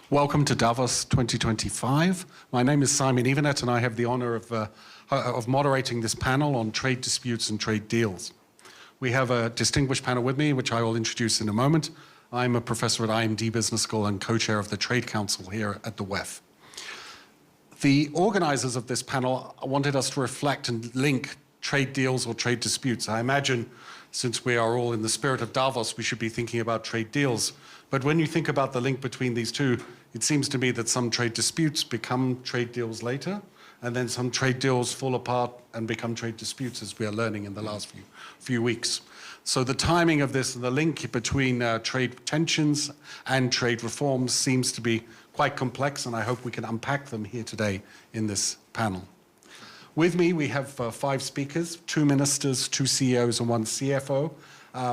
Welcome to Davos 2025. My name is Simon Evenet, and I have the honor of moderating this panel on trade disputes and trade deals. We have a distinguished panel with me, which I will introduce in a moment. I'm a professor at IMD Business School and co-chair of the Trade Council here at the WEF. The organizers of this panel wanted us to reflect and link trade deals or trade disputes. I imagine, since we are all in the spirit of Davos, we should be thinking about trade deals. But when you think about the link between these two, it seems to me that some trade disputes become trade deals later, and then some trade deals fall apart and become trade disputes, as we are learning in the last few weeks. So the timing of this and the link between trade tensions and trade reforms seems to be quite complex, and I hope we can unpack them here today in this panel. With me, we have 5 speakers, 2 ministers, 2 CEOs, and 1 CFO.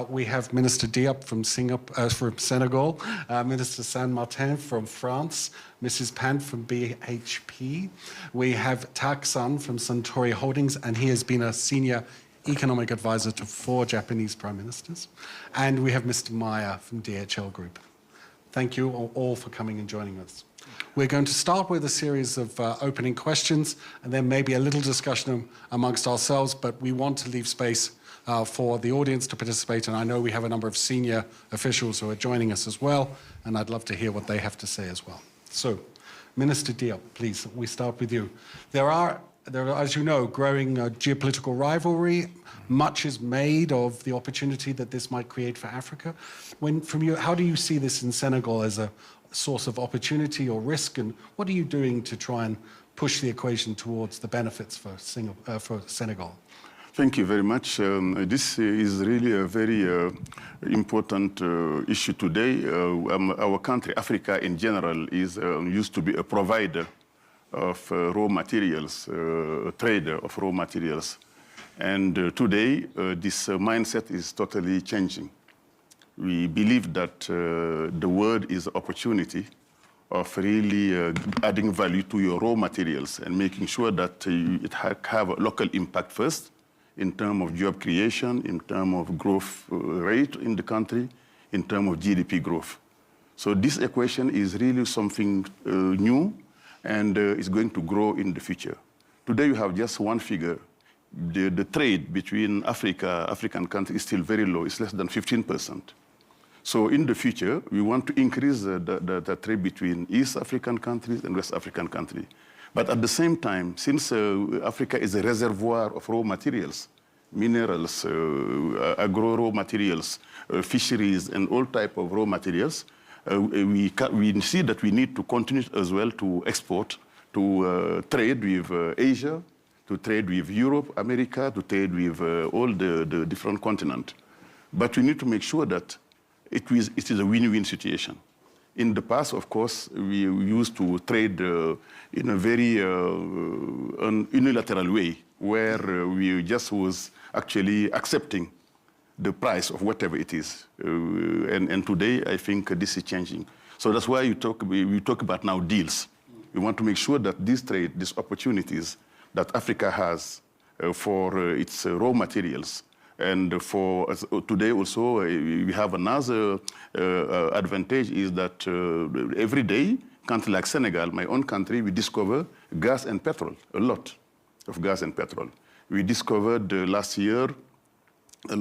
We have Minister Diop from Senegal, Minister Saint-Martin from France, Mrs. Pant from BHP. We have Tak Sun from Suntory Holdings, and he has been a senior economic advisor to 4 Japanese prime ministers. And we have Mr. Maya from DHL Group. Thank you all for coming and joining us. We're going to start with a series of opening questions, and then maybe a little discussion amongst ourselves, but we want to leave space for the audience to participate, and I know we have a number of senior officials who are joining us as well, and I'd love to hear what they have to say as well. So, Minister Diop, please, we start with you. There are, as you know, growing geopolitical rivalry. Much is made of the opportunity that this might create for Africa. From you, how do you see this in Senegal as a source of opportunity or risk, and what are you doing to try and push the equation towards the benefits for Senegal? Thank you very much. This is really a very important issue today. Our country, Africa in general, is used to be a provider of raw materials, a trader of raw materials. And today, this mindset is totally changing. We believe that the world is an opportunity of really adding value to your raw materials and making sure that it have a local impact first, in terms of job creation, in terms of growth rate in the country, in terms of GDP growth. So this equation is really something new, and is going to grow in the future. Today you have just one figure. The trade between African countries is still very low. It's less than 15%. So in the future, we want to increase the trade between East African countries and West African countries. But at the same time, since Africa is a reservoir of raw materials, minerals, agro raw materials, fisheries, and all type of raw materials, we see that we need to continue as well to export, to trade with Asia, to trade with Europe, America, to trade with all the different continents. But we need to make sure that it is a win-win situation. In the past, of course, we used to trade in a very unilateral way, where we just was actually accepting the price of whatever it is. And today, I think this is changing. So that's why we talk about now deals. We want to make sure that this trade, these opportunities that Africa has for its raw materials, and for today also, we have another advantage is that every day, country like Senegal, my own country, we discover gas and petrol, a lot of gas and petrol. We discovered last year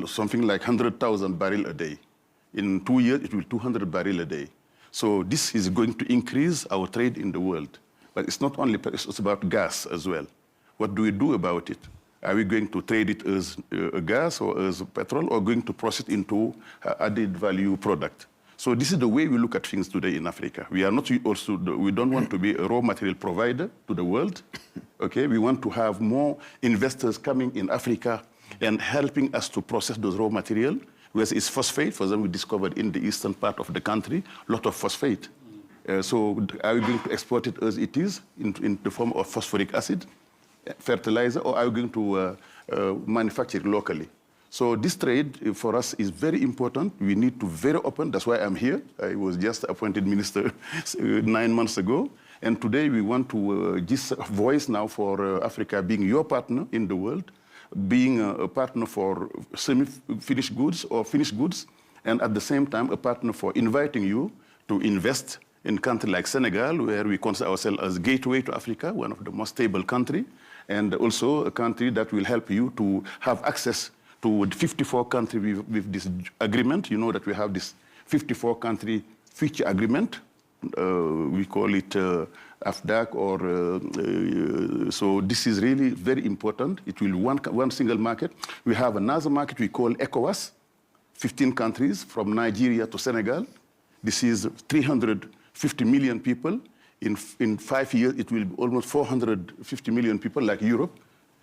something like 100,000 barrels a day. In 2 years, it will be 200 barrels a day. So this is going to increase our trade in the world. But it's not only, it's about gas as well. What do we do about it? Are we going to trade it as gas or as petrol, or going to process it into added value product? So this is the way we look at things today in Africa. We are not also, we don't want to be a raw material provider to the world. Okay, we want to have more investors coming in Africa and helping us to process those raw material. Whereas it's phosphate, for example, we discovered in the eastern part of the country, a lot of phosphate. So are we going to export it as it is in the form of phosphoric acid, fertilizer, or are we going to manufacture it locally? So this trade for us is very important. We need to be very open. That's why I'm here. I was just appointed minister 9 months ago. And today we want to just voice now for Africa being your partner in the world, being a partner for semi-finished goods or finished goods, and at the same time a partner for inviting you to invest in a country like Senegal, where we consider ourselves as gateway to Africa, one of the most stable countries, and also a country that will help you to have access to 54 countries with this agreement. You know that we have this 54-country future agreement. We call it AFDAC, so this is really very important. It will be one single market. We have another market we call ECOWAS, 15 countries from Nigeria to Senegal. This is 350 million people. In 5 years, it will be almost 450 million people like Europe.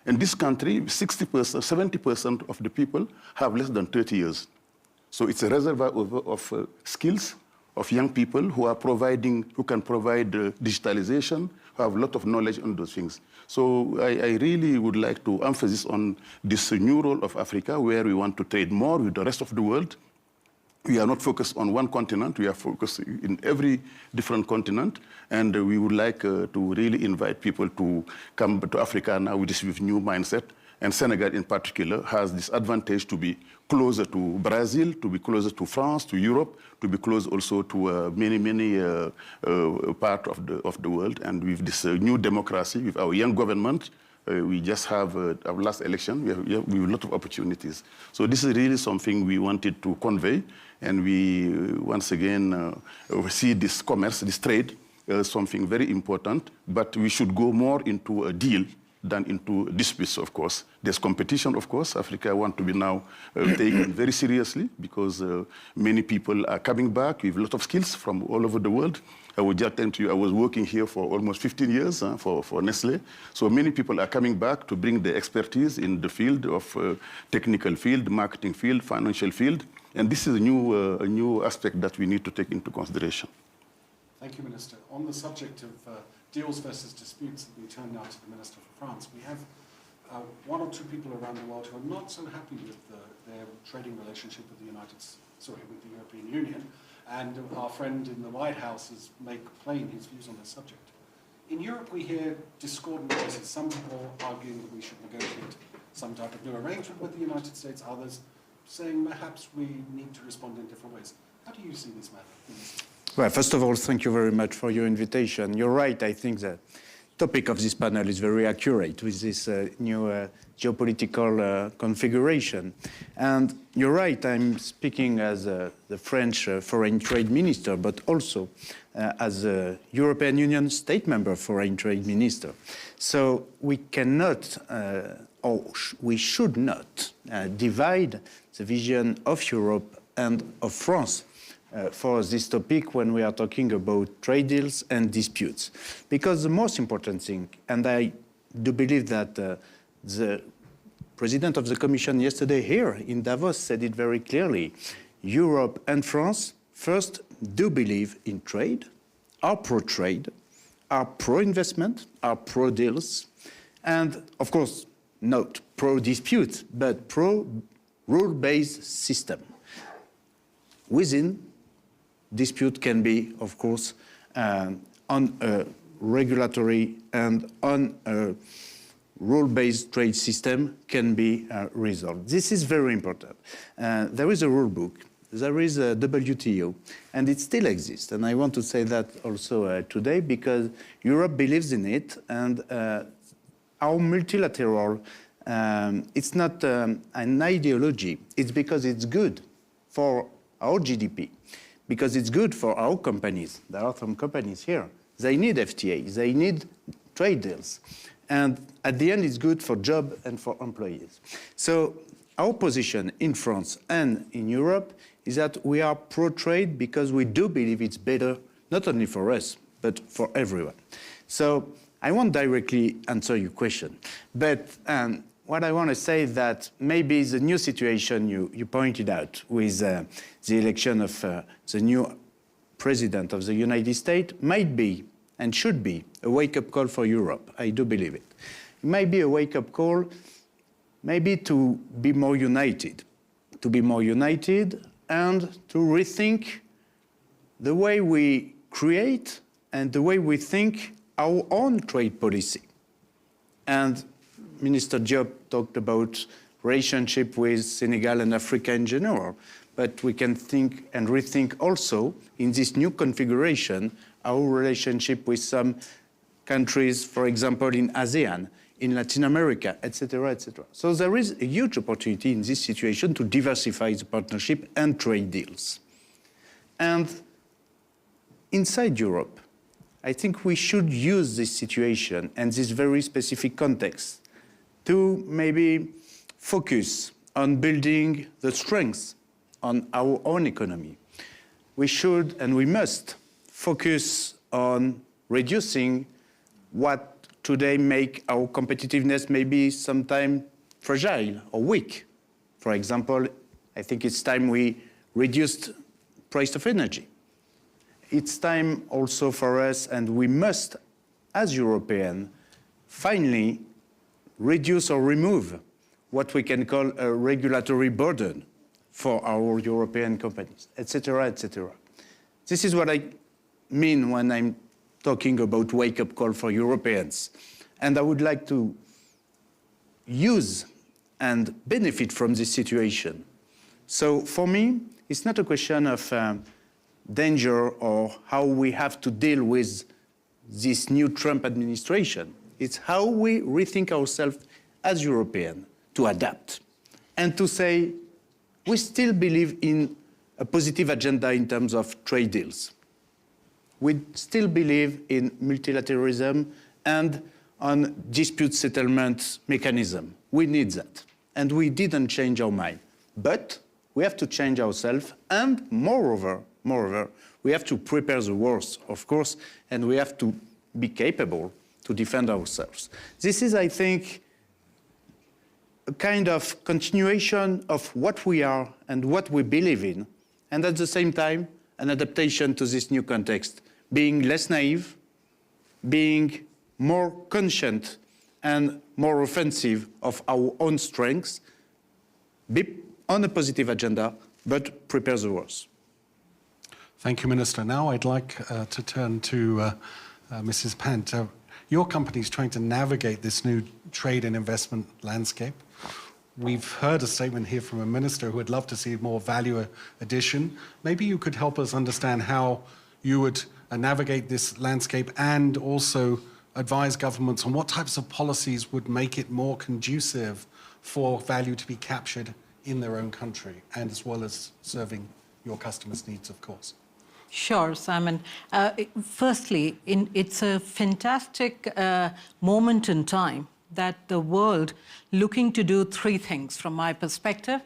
And this country, 60%, 70% of the people have less than 30 years. So it's a reservoir of skills of young people who can provide digitalization, who have a lot of knowledge on those things. So I really would like to emphasize on this new role of Africa, where we want to trade more with the rest of the world. We are not focused on one continent. We are focused in every different continent. And we would like to really invite people to come to Africa now with this new mindset. And Senegal in particular has this advantage to be closer to Brazil, to be closer to France, to Europe, to be close also to many parts of the world. And with this new democracy, with our young government, we just have our last election. We have a lot of opportunities. So this is really something we wanted to convey. And we, once again, see this commerce, this trade, something very important. But we should go more into a deal than into disputes, of course. There's competition, of course. Africa wants to be now taken very seriously because many people are coming back with a lot of skills from all over the world. I would just tell you, I was working here for almost 15 years for Nestlé. So many people are coming back to bring their expertise in the field of technical field, marketing field, financial field. And this is a new aspect that we need to take into consideration. Thank you, Minister. On the subject of deals versus disputes, we turn now to the Minister for France. We have one or two people around the world who are not so happy with their trading relationship with the with the European Union. And our friend in the White House has made plain his views on this subject. In Europe, we hear discordant voices. Some people arguing that we should negotiate some type of new arrangement with the United States, others saying perhaps we need to respond in different ways. How do you see this matter? Well, first of all, thank you very much for your invitation. You're right, I think the topic of this panel is very accurate with this new geopolitical configuration. And you're right, I'm speaking as the French foreign trade minister, but also as a European Union state member foreign trade minister. So we cannot, we should not divide the vision of Europe and of France for this topic when we are talking about trade deals and disputes. Because the most important thing, and I do believe that the President of the Commission yesterday here in Davos said it very clearly, Europe and France first do believe in trade, are pro-trade, are pro-investment, are pro-deals, and of course not pro-dispute, but pro-rule-based system. Within dispute can be, of course, on a regulatory and on a rule-based trade system can be resolved. This is very important. There is a rule book, there is a WTO, and it still exists. And I want to say that also today because Europe believes in it, and our multilateral, it's not an ideology, it's because it's good for our GDP. Because it's good for our companies. There are some companies here. They need FTA, they need trade deals. And at the end, it's good for jobs and for employees. So our position in France and in Europe is that we are pro-trade because we do believe it's better, not only for us, but for everyone. So I won't directly answer your question, but what I want to say is that maybe the new situation you pointed out with the election of the new president of the United States might be and should be a wake-up call for Europe. I do believe it. It might be a wake-up call maybe to be more united and to rethink the way we create and the way we think our own trade policy. And Minister Diop talked about relationship with Senegal and Africa in general, but we can think and rethink also in this new configuration our relationship with some countries, for example, in ASEAN, in Latin America, etc., etc. So there is a huge opportunity in this situation to diversify the partnership and trade deals. And inside Europe, I think we should use this situation and this very specific context to maybe focus on building the strengths on our own economy. We should and we must focus on reducing what today make our competitiveness maybe sometimes fragile or weak. For example, I think it's time we reduced price of energy. It's time also for us, and we must, as Europeans, finally reduce or remove what we can call a regulatory burden for our European companies, etc., etc. This is what I mean when I'm talking about wake-up call for Europeans. And I would like to use and benefit from this situation. So for me, it's not a question of danger or how we have to deal with this new Trump administration. It's how we rethink ourselves as Europeans to adapt and to say we still believe in a positive agenda in terms of trade deals. We still believe in multilateralism and on dispute settlement mechanism. We need that. And we didn't change our mind. But we have to change ourselves, and moreover, we have to prepare the worst, of course, and we have to be capable to defend ourselves. This is, I think, a kind of continuation of what we are and what we believe in, and at the same time, an adaptation to this new context, being less naive, being more conscient and more offensive of our own strengths, be on a positive agenda, but prepare the worst. Thank you, Minister. Now I'd like to turn to Mrs. Pant. Your company is trying to navigate this new trade and investment landscape. We've heard a statement here from a minister who would love to see more value addition. Maybe you could help us understand how you would navigate this landscape and also advise governments on what types of policies would make it more conducive for value to be captured in their own country, and as well as serving your customers' needs, of course. Sure, Simon. Firstly, it's a fantastic moment in time that the world looking to do three things from my perspective: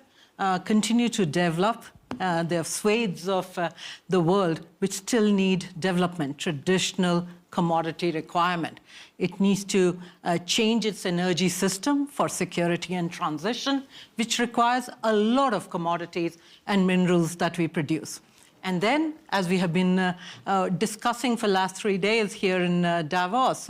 continue to develop. There are swathes of the world which still need development, traditional commodity requirement. It needs to change its energy system for security and transition, which requires a lot of commodities and minerals that we produce. And then, as we have been discussing for the last 3 days here in Davos,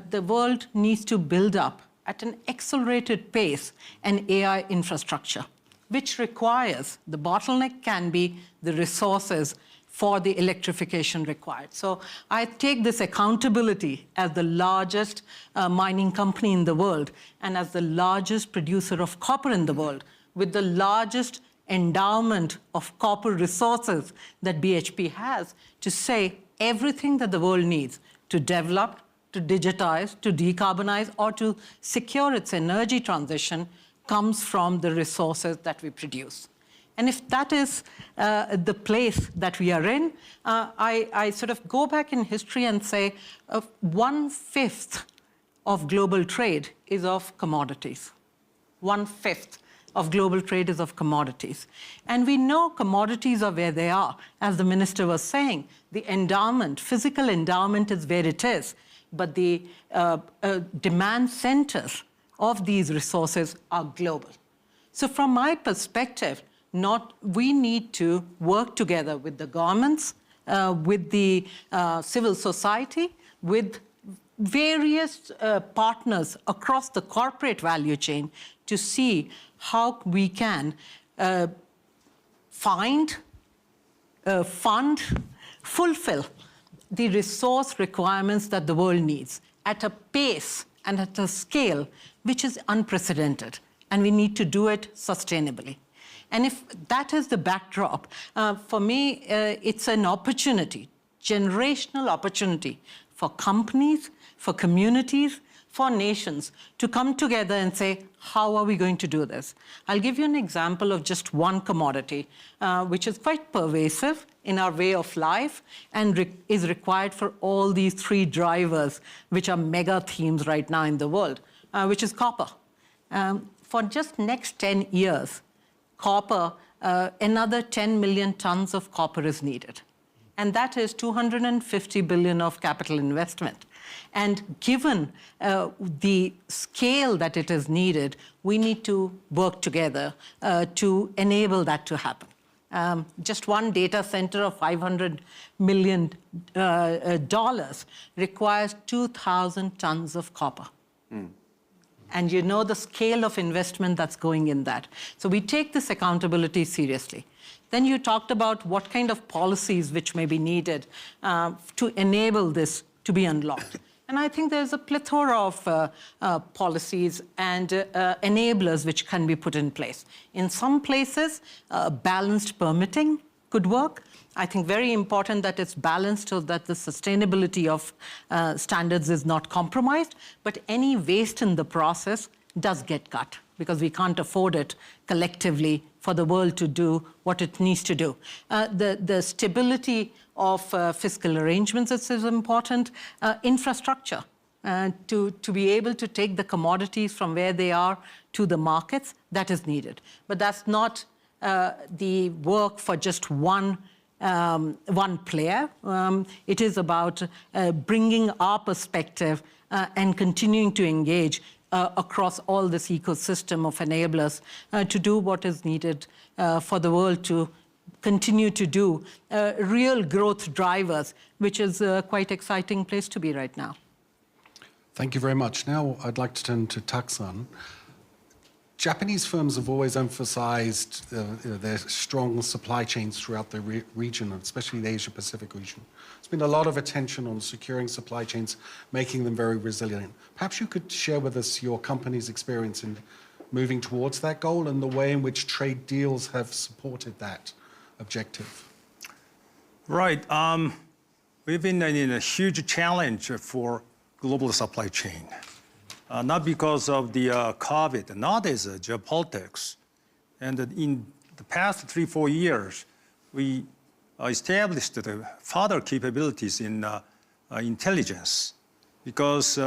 the world needs to build up at an accelerated pace an AI infrastructure, which requires, the bottleneck can be the resources for the electrification required. So I take this accountability as the largest mining company in the world and as the largest producer of copper in the world, with the largest endowment of copper resources that BHP has, to say everything that the world needs to develop, to digitize, to decarbonize, or to secure its energy transition comes from the resources that we produce. And if that is the place that we are in, I sort of go back in history and say 1/5 of global trade is of commodities. 1/5 of global trade is of commodities. And we know commodities are where they are. As the minister was saying, the endowment, physical endowment is where it is, but the demand centers of these resources are global. So from my perspective, we need to work together with the governments, with the civil society, with various partners across the corporate value chain to see how we can find, fund, fulfill the resource requirements that the world needs at a pace and at a scale which is unprecedented, and we need to do it sustainably. And if that is the backdrop, for me, it's an opportunity generational opportunity for companies, for communities, for nations to come together and say, how are we going to do this? I'll give you an example of just one commodity, which is quite pervasive in our way of life and is required for all these three drivers, which are mega themes right now in the world, which is copper. For just next 10 years, copper, another 10 million tons of copper is needed. And that is 250 billion of capital investment. And given the scale that it is needed, we need to work together to enable that to happen. Just one data center of $500 million requires 2,000 tons of copper. And you know the scale of investment that's going in that. So we take this accountability seriously. Then you talked about what kind of policies which may be needed to enable this to be unlocked. And I think there's a plethora of policies and enablers which can be put in place. In some places, balanced permitting could work. I think very important that it's balanced so that the sustainability of standards is not compromised, but any waste in the process does get cut because we can't afford it collectively for the world to do what it needs to do. The stability of fiscal arrangements is important. Infrastructure, to be able to take the commodities from where they are to the markets, that is needed. But that's not the work for just one player. It is about bringing our perspective and continuing to engage across all this ecosystem of enablers to do what is needed for the world to continue to do real growth drivers, which is a quite exciting place to be right now. Thank you very much. Now I'd like to turn to Tak-san. Japanese firms have always emphasized their strong supply chains throughout the region, especially the Asia-Pacific region. There's been a lot of attention on securing supply chains, making them very resilient. Perhaps you could share with us your company's experience in moving towards that goal and the way in which trade deals have supported that objective. Right. We've been in a huge challenge for global supply chain. Not because of the COVID, not as geopolitics. And in the past 3-4 years, we established the further capabilities in intelligence because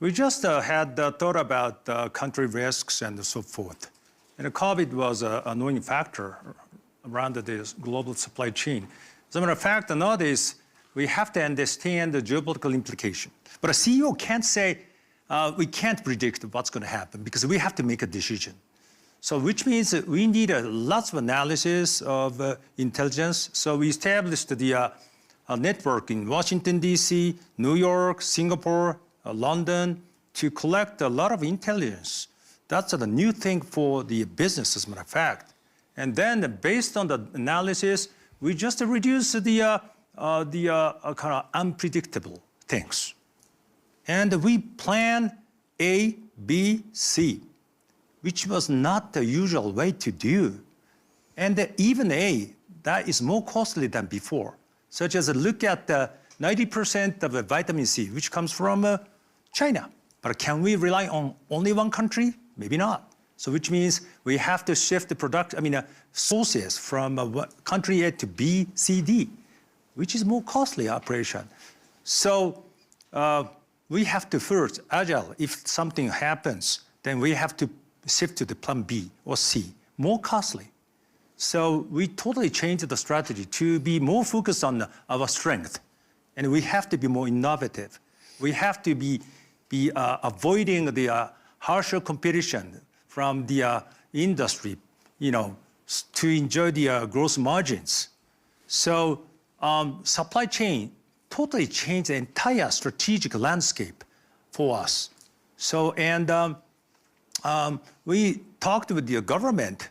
we just had thought about country risks and so forth. And COVID was an annoying factor around this global supply chain. As a matter of fact, nowadays, we have to understand the geopolitical implication. But a CEO can't say, we can't predict what's going to happen because we have to make a decision. So which means that we need lots of analysis of intelligence. So we established the network in Washington, D.C., New York, Singapore, London, to collect a lot of intelligence. That's a new thing for the business, as a matter of fact. And then based on the analysis, we just reduce the kind of unpredictable things. And we plan A, B, C, which was not the usual way to do. And even A, that is more costly than before, such as look at the 90% of the vitamin C, which comes from China. But can we rely on only one country? Maybe not. So which means we have to shift the sources from country A to B, C, D, which is more costly operation. So we have to first, agile, if something happens, then we have to shift to the plan B or C, more costly. So we totally changed the strategy to be more focused on our strength. And we have to be more innovative. We have to be avoiding the harsher competition from the industry, to enjoy the gross margins. So supply chain totally changed the entire strategic landscape for us. So, and we talked with the government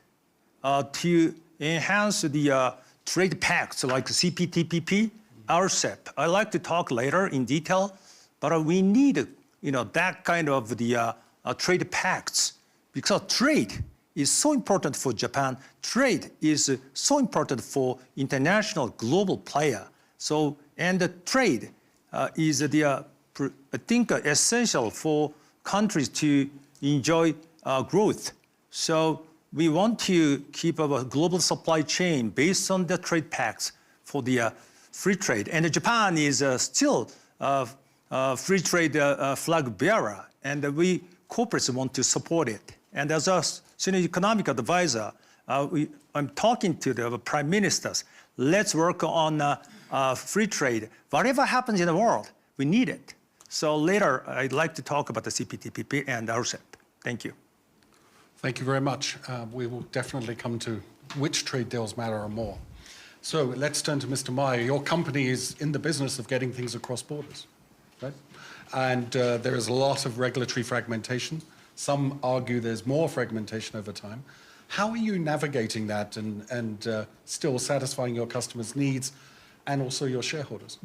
to enhance the trade pacts like CPTPP, RCEP. I'd like to talk later in detail, but we need, that kind of the trade pacts because trade is so important for Japan. Trade is so important for international global player. So And the trade is I think, essential for countries to enjoy growth. So we want to keep our global supply chain based on the trade pacts for the free trade. And Japan is still free trade flag bearer, and we corporates want to support it. And as a senior economic advisor, I'm talking to the prime ministers. Let's work on free trade. Whatever happens in the world, we need it. So later, I'd like to talk about the CPTPP and RCEP. Thank you. Thank you very much. We will definitely come to which trade deals matter or more. So let's turn to Mr. Meyer. Your company is in the business of getting things across borders, right? And there is a lot of regulatory fragmentation. Some argue there's more fragmentation over time. How are you navigating that and still satisfying your customers' needs and also your shareholders?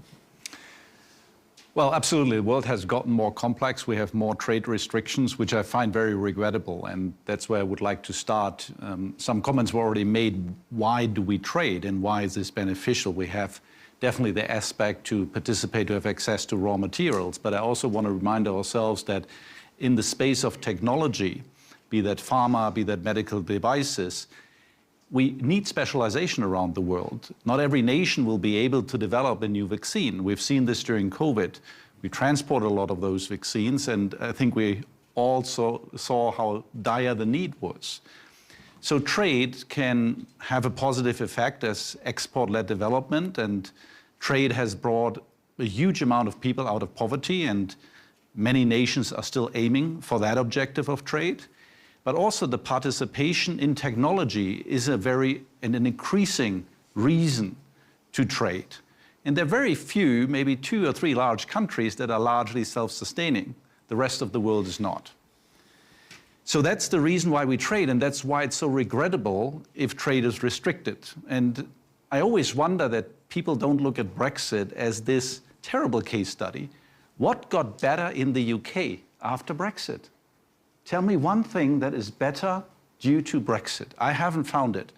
Well, absolutely. The world has gotten more complex. We have more trade restrictions, which I find very regrettable. And that's where I would like to start. Some comments were already made. Why do we trade and why is this beneficial? We have definitely the aspect to participate, to have access to raw materials. But I also want to remind ourselves that in the space of technology, be that pharma, be that medical devices, we need specialization around the world. Not every nation will be able to develop a new vaccine. We've seen this during COVID. We transport a lot of those vaccines, and I think we also saw how dire the need was. So trade can have a positive effect as export-led development, and trade has brought a huge amount of people out of poverty, and many nations are still aiming for that objective of trade. But also the participation in technology is an increasing reason to trade. And there are very few, maybe 2 or 3 large countries that are largely self-sustaining. The rest of the world is not. So that's the reason why we trade, and that's why it's so regrettable if trade is restricted. And I always wonder that people don't look at Brexit as this terrible case study. What got better in the UK after Brexit? Tell me one thing that is better due to Brexit. I haven't found it.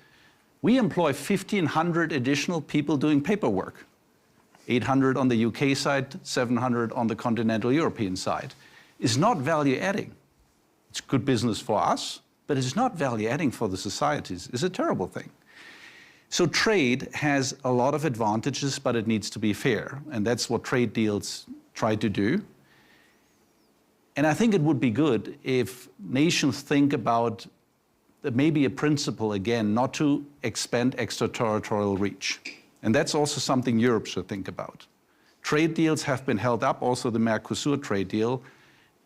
We employ 1,500 additional people doing paperwork. 800 on the UK side, 700 on the continental European side. It's not value adding. It's good business for us, but it's not value adding for the societies. It's a terrible thing. So trade has a lot of advantages, but it needs to be fair. And that's what trade deals try to do. And I think it would be good if nations think about maybe a principle, again, not to expand extraterritorial reach. And that's also something Europe should think about. Trade deals have been held up, also the Mercosur trade deal.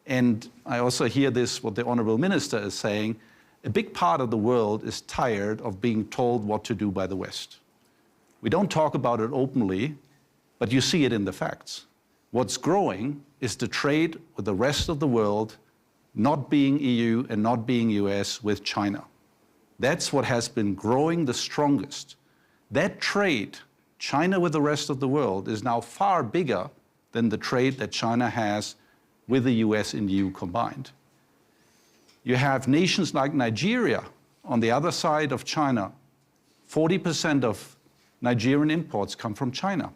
And I also hear this, what the Honorable Minister is saying, a big part of the world is tired of being told what to do by the West. We don't talk about it openly, but you see it in the facts. What's growing is the trade with the rest of the world, not being EU and not being US, with China. That's what has been growing the strongest. That trade, China with the rest of the world, is now far bigger than the trade that China has with the US and EU combined. You have nations like Nigeria on the other side of China. 40% of Nigerian imports come from China.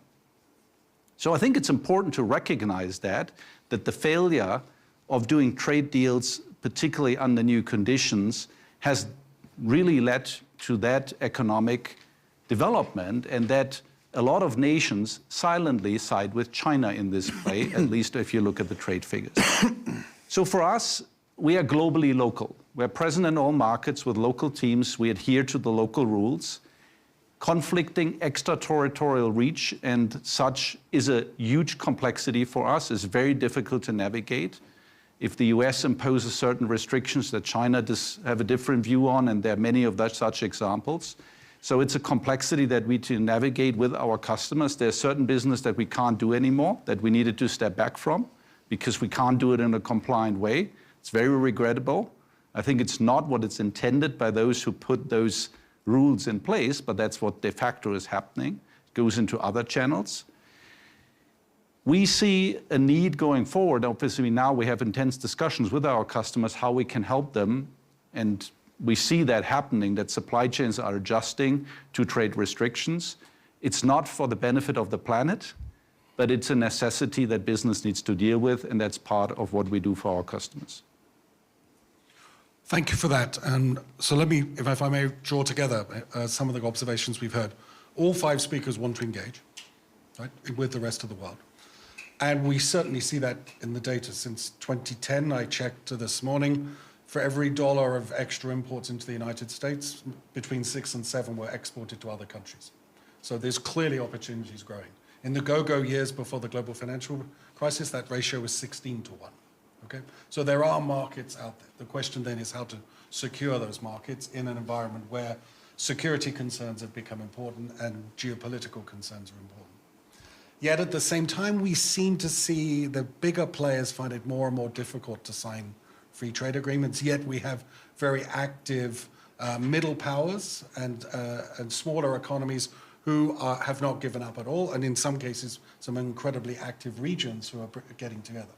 So I think it's important to recognize that the failure of doing trade deals, particularly under new conditions, has really led to that economic development, and that a lot of nations silently side with China in this play, at least if you look at the trade figures. So for us, we are globally local. We're present in all markets with local teams. We adhere to the local rules. Conflicting extraterritorial reach and such is a huge complexity for us. It's very difficult to navigate. If the US imposes certain restrictions that China does have a different view on, and there are many of such examples. So it's a complexity that we need to navigate with our customers. There's certain business that we can't do anymore, that we needed to step back from because we can't do it in a compliant way. It's very regrettable. I think it's not what it's intended by those who put those rules in place, but that's what de facto is happening. It goes into other channels. We see a need going forward. Obviously, now we have intense discussions with our customers how we can help them, and we see that happening, that supply chains are adjusting to trade restrictions. It's not for the benefit of the planet. but it's a necessity that business needs to deal with, and that's part of what we do for our customers. Thank you for that. And so let me, if I may, draw together some of the observations we've heard. All 5 speakers want to engage, right, with the rest of the world. And we certainly see that in the data. Since 2010, I checked this morning, for every $1 of extra imports into the United States, between 6 and 7 were exported to other countries. So there's clearly opportunities growing. In the go-go years before the global financial crisis, that ratio was 16 to 1. Okay? So there are markets out there. The question then is how to secure those markets in an environment where security concerns have become important and geopolitical concerns are important. Yet at the same time, we seem to see the bigger players find it more and more difficult to sign free trade agreements, yet we have very active middle powers and smaller economies who have not given up at all, and in some cases, some incredibly active regions who are getting together.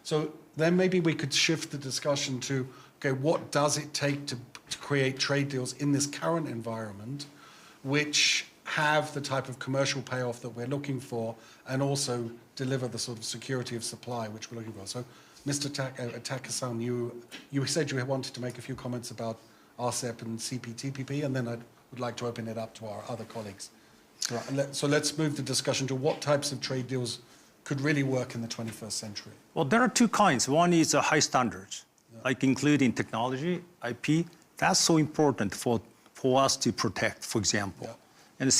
So then maybe we could shift the discussion to, okay, what does it take to create trade deals in this current environment, which have the type of commercial payoff that we're looking for, and also deliver the sort of security of supply which we're looking for. So, Mr. Takasan, you said you wanted to make a few comments about RCEP and CPTPP, and then I would like to open it up to our other colleagues. So let's move the discussion to what types of trade deals could really work in the 21st century. Well, there are 2 kinds. One is high standards, like including technology, IP. That's so important for us to protect, for example. And the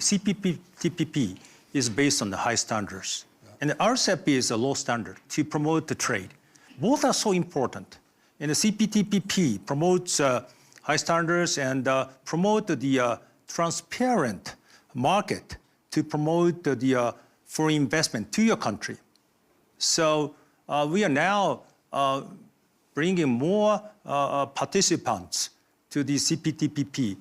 CPTPP is based on the high standards. And the RCEP is a low standard to promote the trade. Both are so important. And the CPTPP promotes high standards and promote the transparent market to promote the foreign investment to your country. So we are now bringing more participants to the CPTPP.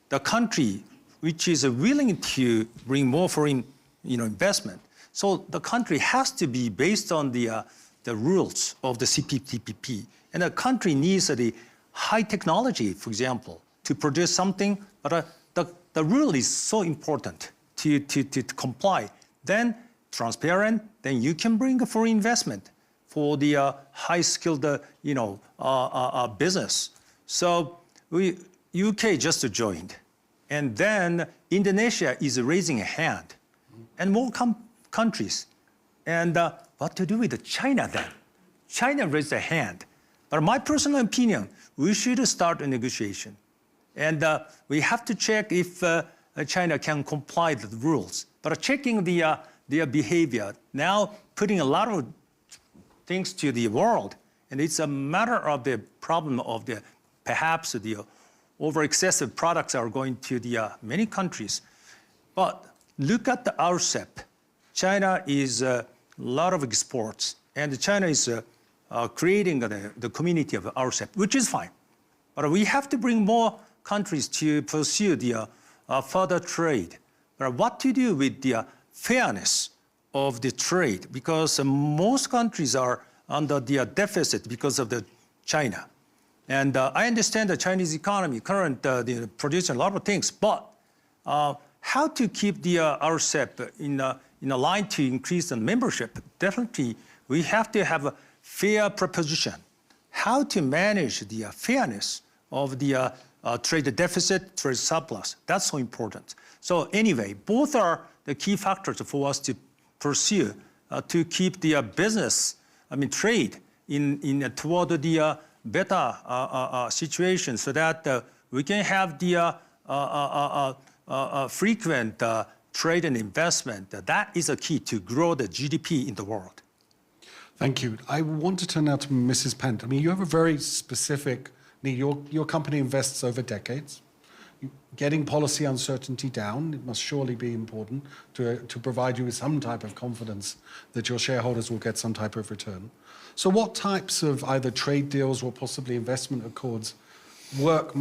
The country which is willing to bring more foreign investment. So the country has to be based on the rules of the CPTPP. And the country needs the high technology, for example, to produce something, but the rule is so important to comply. Then transparent, then you can bring foreign investment for the high-skilled business. So UK just joined. And then Indonesia is raising a hand, and more countries. And what to do with China then? China raised a hand. But my personal opinion, we should start a negotiation. And we have to check if China can comply with the rules. But checking their behavior, now putting a lot of things to the world, and it's a matter of the problem of perhaps the over excessive products are going to the many countries. But look at the RCEP. China is a lot of exports, and China is creating the community of RCEP, which is fine. But we have to bring more countries to pursue the further trade. But what to do with the fairness of the trade? Because most countries are under the deficit because of the China. And I understand the Chinese economy they're producing a lot of things, but how to keep the RCEP in a line to increase the membership? Definitely, we have to have a fair proposition. How to manage the fairness of the trade deficit, trade surplus? That's so important. So anyway, both are the key factors for us to pursue to keep the business, trade toward the better situation, so that we can have the frequent trade and investment. That is a key to grow the GDP in the world. Thank you. I want to turn now to Mrs. Pent. You have a very specific need. Your company invests over decades. Getting policy uncertainty down, it must surely be important to provide you with some type of confidence that your shareholders will get some type of return. So what types of either trade deals or possibly investment accords work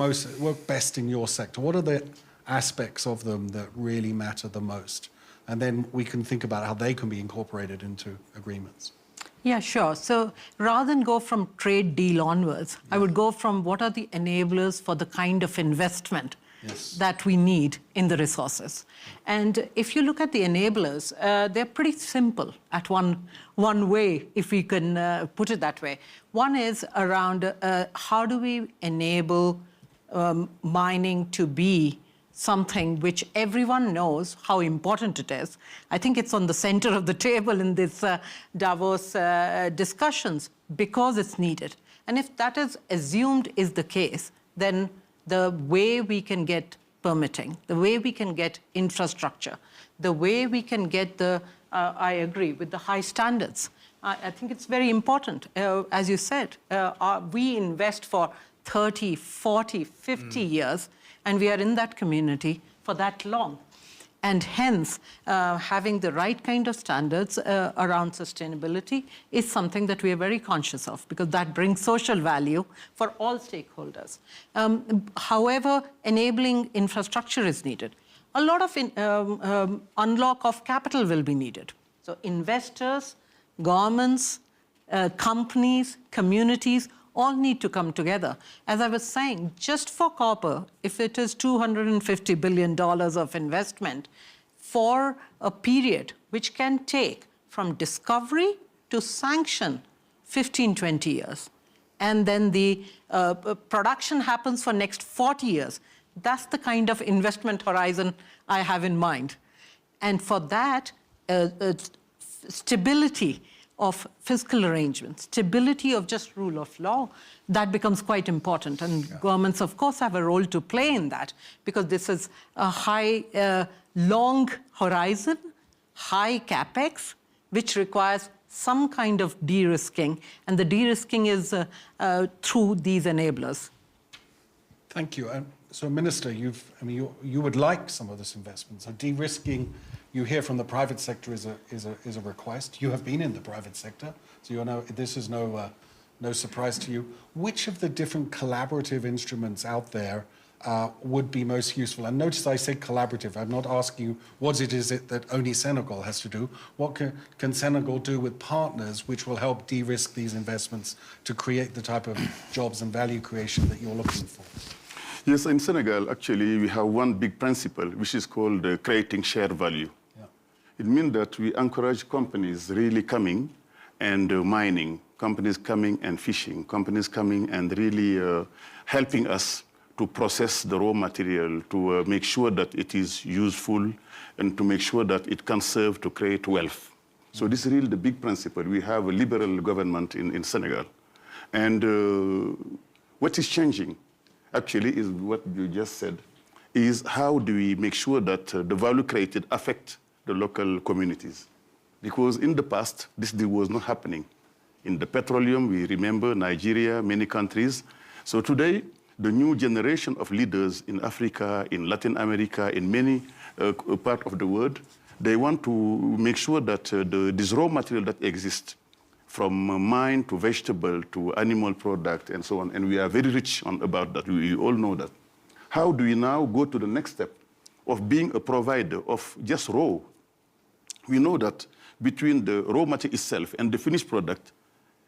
best in your sector? What are the aspects of them that really matter the most? And then we can think about how they can be incorporated into agreements. Yeah, sure. So rather than go from trade deal onwards, I would go from what are the enablers for the kind of investment that we need in the resources. And if you look at the enablers, they're pretty simple at one way, if we can put it that way. One is around how do we enable mining to be something which everyone knows how important it is. I think it's on the center of the table in this Davos discussions because it's needed. And if that is assumed is the case, then the way we can get permitting, the way we can get infrastructure, the way we can get the, I agree, with the high standards. I think it's very important. As you said, we invest for 30, 40, 50 years, and we are in that community for that long. And hence, having the right kind of standards around sustainability is something that we are very conscious of, because that brings social value for all stakeholders. However, enabling infrastructure is needed. A lot of unlock of capital will be needed. So investors, governments, companies, communities, all need to come together. As I was saying, just for copper, if it is $250 billion of investment for a period which can take from discovery to sanction 15, 20 years, and then the production happens for next 40 years, that's the kind of investment horizon I have in mind. And for that, stability of fiscal arrangements, stability of just rule of law, that becomes quite important. And governments, of course, have a role to play in that, because this is a high, long horizon, high capex, which requires some kind of de-risking. And the de-risking is through these enablers. Thank you. So, Minister, you would like some of this investment. So, de-risking, you hear from the private sector is a request. You have been in the private sector, so you know this is no surprise to you. Which of the different collaborative instruments out there would be most useful? And notice I said collaborative. I'm not asking you what it is that only Senegal has to do. What can Senegal do with partners which will help de-risk these investments to create the type of jobs and value creation that you're looking for? Yes, in Senegal, actually, we have one big principle, which is called creating shared value. Yeah. It means that we encourage companies really coming and mining, companies coming and fishing, companies coming and really helping us to process the raw material, to make sure that it is useful, and to make sure that it can serve to create wealth. So this is really the big principle. We have a liberal government in Senegal. And what is changing, actually, is what you just said, is how do we make sure that the value created affect the local communities? Because in the past, this was not happening. In the petroleum, we remember Nigeria, many countries. So today, the new generation of leaders in Africa, in Latin America, in many parts of the world, they want to make sure that this raw material that exists, from mine to vegetable to animal product and so on, and we are very rich about that. We all know that. How do we now go to the next step of being a provider of just raw? We know that between the raw material itself and the finished product,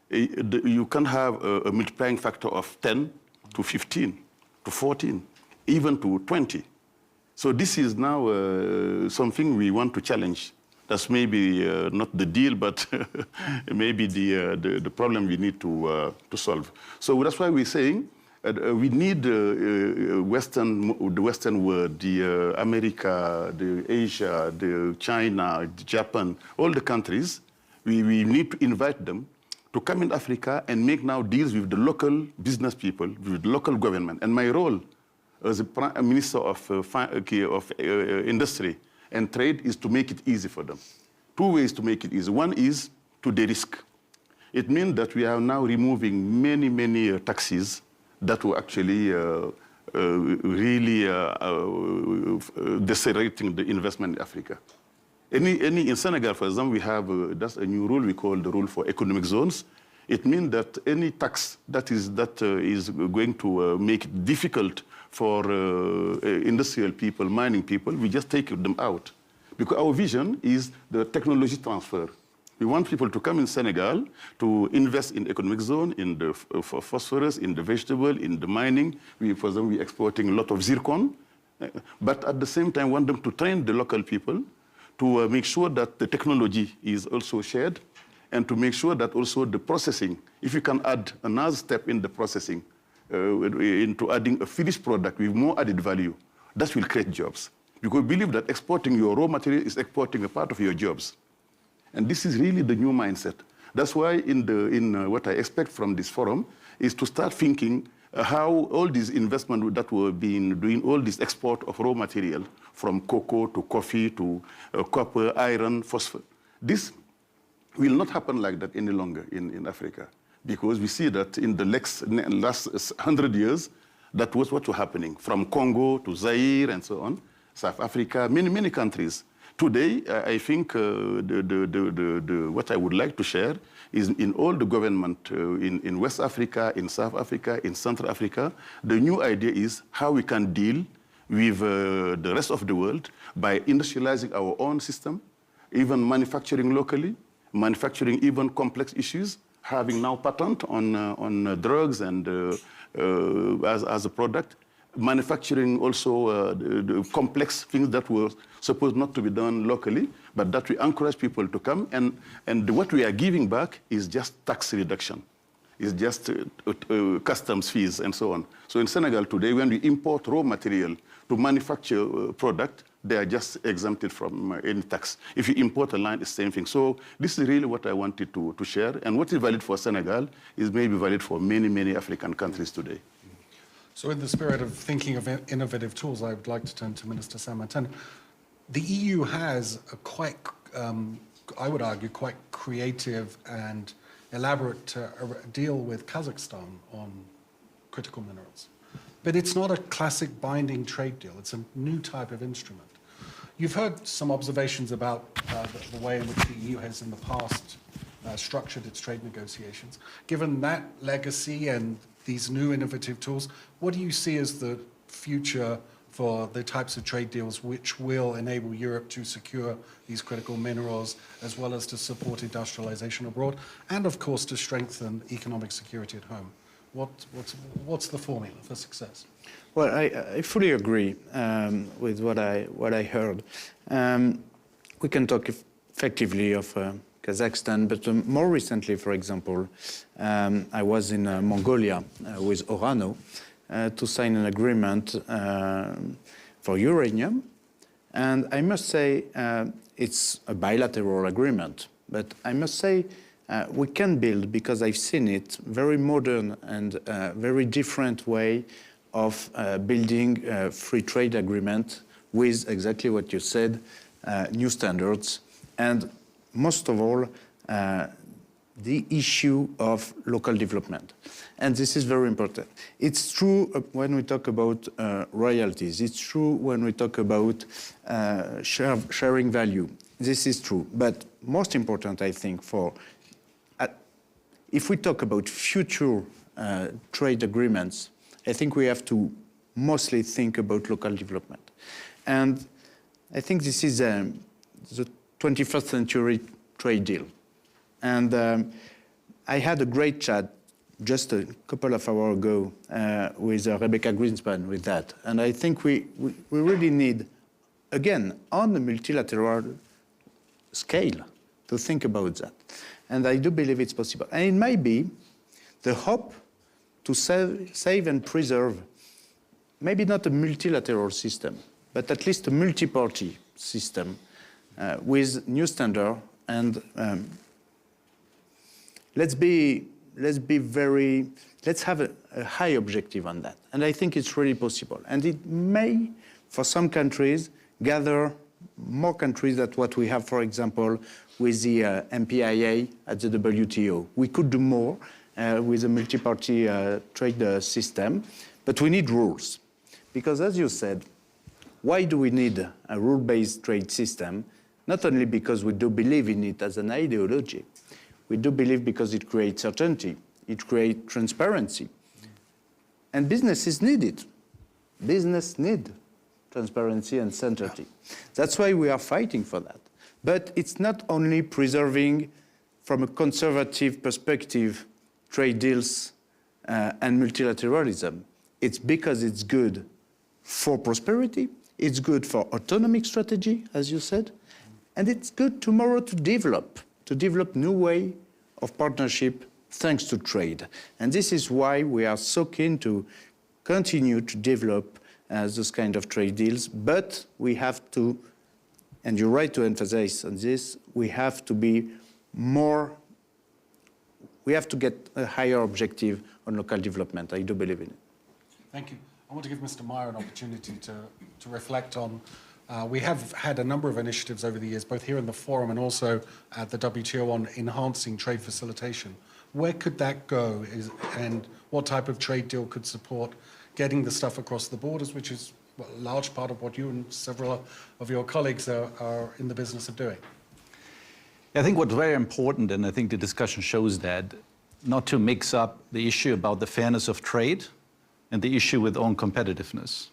you can have a multiplying factor of 10 to 15 to 14, even to 20. So this is now something we want to challenge. That's maybe not the deal, but maybe the problem we need to solve. So that's why we're saying we need the Western world, the America, the Asia, the China, the Japan, all the countries. We need to invite them to come in Africa and make now deals with the local business people, with the local government. And my role as a Prime Minister of Industry and Trade is to make it easy for them. Two ways to make it easy. One is to de-risk. It means that we are now removing many, many taxes that were actually really decelerating the investment in Africa. In Senegal, for example, we have that's a new rule we call the rule for economic zones. It means that any tax that is going to make it difficult for industrial people, mining people, we just take them out. Because our vision is the technology transfer. We want people to come in Senegal to invest in economic zone, in the phosphorus, in the vegetable, in the mining. For example, we're exporting a lot of zircon. but at the same time want them to train the local people to make sure that the technology is also shared and to make sure that also the processing, if you can add another step in the processing into adding a finished product with more added value, that will create jobs. Because we believe that exporting your raw material is exporting a part of your jobs. And this is really the new mindset. That's why what I expect from this forum is to start thinking how all these investments that we've been doing, all this export of raw material, from cocoa to coffee to copper, iron, phosphate, this will not happen like that any longer in Africa. Because we see that in the last 100 years, that was what was happening, from Congo to Zaire and so on, South Africa, many countries. Today, I think what I would like to share is in all the government in West Africa, in South Africa, in Central Africa, the new idea is how we can deal with the rest of the world by industrializing our own system, even manufacturing locally, manufacturing even complex issues, having now patent on drugs and as a product, manufacturing also the complex things that were supposed not to be done locally, but that we encourage people to come. And what we are giving back is just tax reduction. It's just customs fees and so on. So in Senegal today, when we import raw material to manufacture a product, they are just exempted from any tax. If you import a line, it's the same thing. So this is really what I wanted to share. And what is valid for Senegal is maybe valid for many African countries today. So in the spirit of thinking of innovative tools, I would like to turn to Minister Saint-Martin. The EU has a quite, I would argue, quite creative and elaborate deal with Kazakhstan on critical minerals. But it's not a classic binding trade deal. It's a new type of instrument. You've heard some observations about the way in which the EU has in the past structured its trade negotiations. Given that legacy and these new innovative tools, what do you see as the future for the types of trade deals which will enable Europe to secure these critical minerals, as well as to support industrialization abroad, and of course to strengthen economic security at home? What's the formula for success? Well, I fully agree with what I heard. We can talk effectively of Kazakhstan, but more recently, for example, I was in Mongolia with Orano to sign an agreement for uranium. And I must say it's a bilateral agreement, but I must say we can build, because I've seen it, very modern and very different way of building a free trade agreement with exactly what you said, new standards, and most of all, the issue of local development. And this is very important. It's true when we talk about royalties. It's true when we talk about sharing value. This is true. But most important, I think, if we talk about future trade agreements, I think we have to mostly think about local development. And I think this is the 21st century trade deal. And I had a great chat just a couple of hours ago with Rebecca Greenspan with that. And I think we really need, again, on the multilateral scale, to think about that. And I do believe it's possible. And it might be the hope to save and preserve, maybe not a multilateral system, but at least a multi-party system with new standard. And let's have a high objective on that. And I think it's really possible. And it may, for some countries, gather more countries than what we have, for example, with the MPIA at the WTO. We could do more with a multi-party trade system, but we need rules. Because as you said, why do we need a rule-based trade system? Not only because we do believe in it as an ideology, we do believe because it creates certainty, it creates transparency. And businesses need it. Business need transparency and certainty. That's why we are fighting for that. But it's not only preserving, from a conservative perspective, trade deals and multilateralism. It's because it's good for prosperity, it's good for autonomic strategy, as you said, and it's good tomorrow to develop new way of partnership thanks to trade. And this is why we are so keen to continue to develop those kind of trade deals, but we have to, and you're right to emphasize on this, we have to be more, we have to get a higher objective on local development. I do believe in it. Thank you. I want to give Mr. Meyer an opportunity to reflect on, we have had a number of initiatives over the years, both here in the forum and also at the WTO on enhancing trade facilitation. Where could that go, and what type of trade deal could support getting the stuff across the borders, which is a large part of what you and several of your colleagues are in the business of doing? I think what's very important, and I think the discussion shows that, not to mix up the issue about the fairness of trade and the issue with own competitiveness.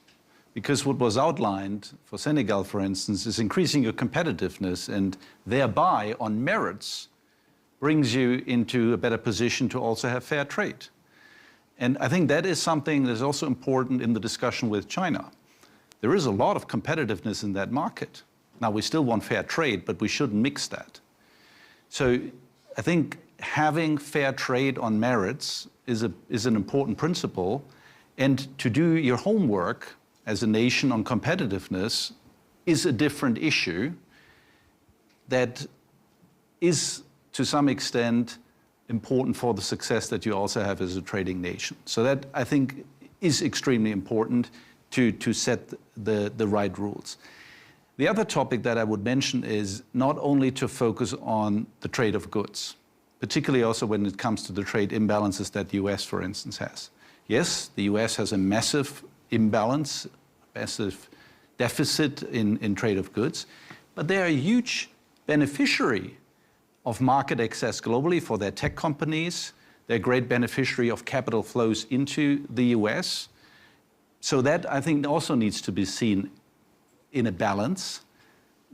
Because what was outlined for Senegal, for instance, is increasing your competitiveness and thereby, on merits, brings you into a better position to also have fair trade. And I think that is something that is also important in the discussion with China. There is a lot of competitiveness in that market. Now, we still want fair trade, but we shouldn't mix that. So I think having fair trade on merits is an important principle. And to do your homework as a nation on competitiveness is a different issue that is, to some extent, important for the success that you also have as a trading nation. So that, I think, is extremely important to set the right rules. The other topic that I would mention is not only to focus on the trade of goods, particularly also when it comes to the trade imbalances that the US, for instance, has. Yes, the US has a massive imbalance, massive deficit in trade of goods, but they are a huge beneficiary of market access globally for their tech companies. They're a great beneficiary of capital flows into the US. So that, I think, also needs to be seen in a balance,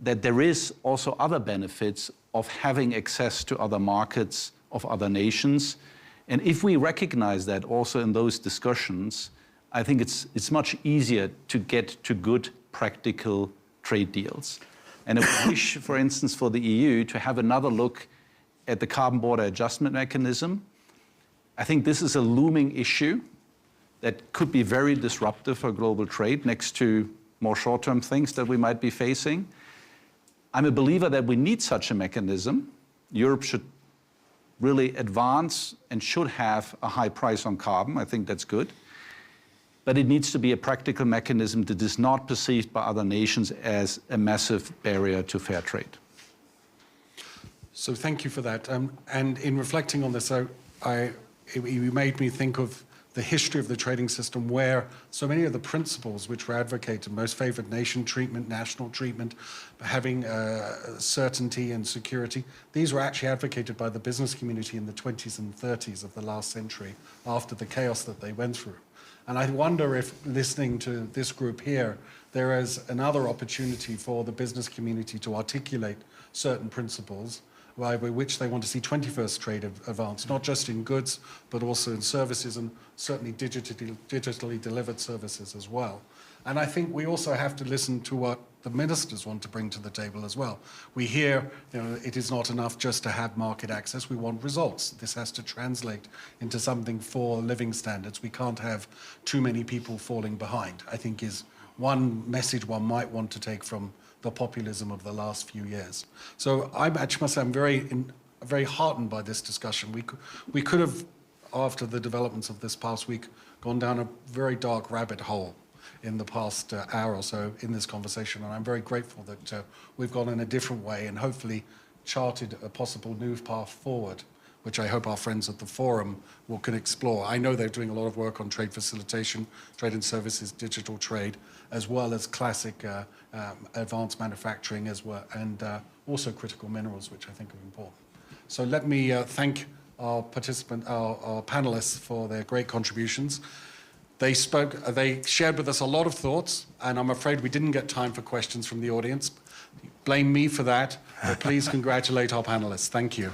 that there is also other benefits of having access to other markets of other nations. And if we recognize that also in those discussions, I think it's much easier to get to good practical trade deals. And I wish, for instance, for the EU to have another look at the carbon border adjustment mechanism. I think this is a looming issue that could be very disruptive for global trade next to more short-term things that we might be facing. I'm a believer that we need such a mechanism. Europe should really advance and should have a high price on carbon. I think that's good. But it needs to be a practical mechanism that is not perceived by other nations as a massive barrier to fair trade. So thank you for that. And in reflecting on this, you made me think of the history of the trading system, where so many of the principles which were advocated, most favored nation treatment, national treatment, having certainty and security, these were actually advocated by the business community in the 20s and 30s of the last century after the chaos that they went through. And I wonder if, listening to this group here, there is another opportunity for the business community to articulate certain principles by which they want to see 21st trade advance, not just in goods, but also in services, and certainly digitally delivered services as well. And I think we also have to listen to what the ministers want to bring to the table as well. We hear, it is not enough just to have market access, we want results. This has to translate into something for living standards. We can't have too many people falling behind, I think is one message one might want to take from the populism of the last few years. So I must say I'm very heartened by this discussion. We could have, after the developments of this past week, gone down a very dark rabbit hole in the past hour or so in this conversation, and I'm very grateful that we've gone in a different way and hopefully charted a possible new path forward, which I hope our friends at the forum can explore. I know they're doing a lot of work on trade facilitation, trade and services, digital trade, as well as classic advanced manufacturing as well, and also critical minerals, which I think are important. So let me thank our panelists for their great contributions. They shared with us a lot of thoughts, and I'm afraid we didn't get time for questions from the audience. Blame me for that, but please congratulate our panelists. Thank you.